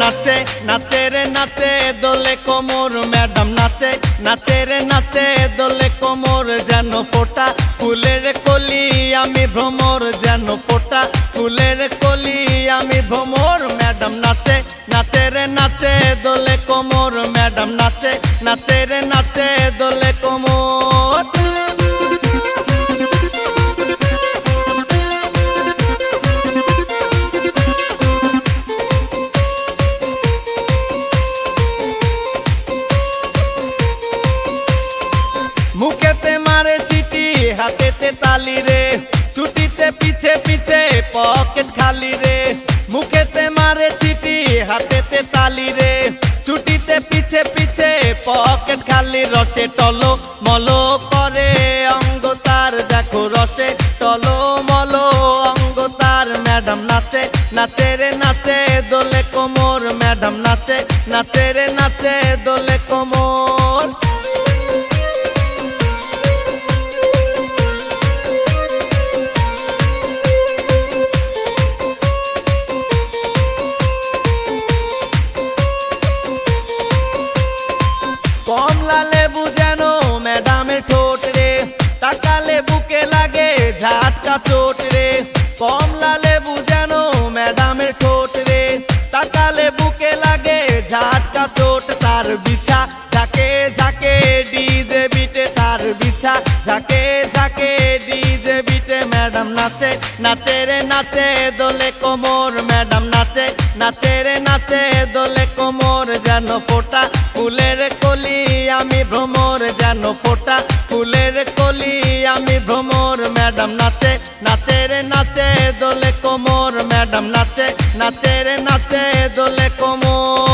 নাচে নাচে রে নাচে দোলে কোমর ম্যাডাম নাচে নাচে রে নাচে দোলে কোমর যেন ফোটা ফুলের কলি আমি ভ্রমর যেন ফোটা ফুলের কলি আমি ভ্রমর ম্যাডাম নাচে নাচে রে নাচে দোলে কোমর ম্যাডাম নাচে নাচে রে নাচে দোলে কোমর। মুখেতে মারে চিঠি হাতেতে তালি রে ছুটিতে পিছে পিছে পকেট খালি রে মুখেতে মারে চিঠি হাতেতে তালি রে ছুটিতে পিছে পিছে পকেট খালি রসে টলো মলো করে অঙ্গ তার দেখো রসে টলো মলো অঙ্গ তার ম্যাডাম নাচে নাচে রে নাচে দোলে কোমর ম্যাডাম নাচে নাচে রে নাচে দোলে কোমর। কমলা লেবু যেন ম্যাডামের ঠোঁট রে তাকালে বুকে লাগে ঝাটকা চোট রে কমলা লেবু যেন ম্যাডামের ঠোঁট রে তাকালে বুকে লাগে ঝাটকা চোট তার বিছা ঝাঁকে ঝাঁকে ডিজে বিটে তার বিছা ঝাঁকে ঝাঁকে ডিজে বিটে ম্যাডাম নাচে নাচে রে নাচে দোলে কোমর ম্যাডাম নাচে নাচে রে নাচে দোলে কোমর যেন ফোটা ফুলের কলি আমি ভ্রমর যেন ফোটা ফুলের কলি আমি ভ্রমর ম্যাডাম নাচে নাচে রে নাচে দোলে কোমর ম্যাডাম নাচে নাচে রে নাচে দোলে কোমর।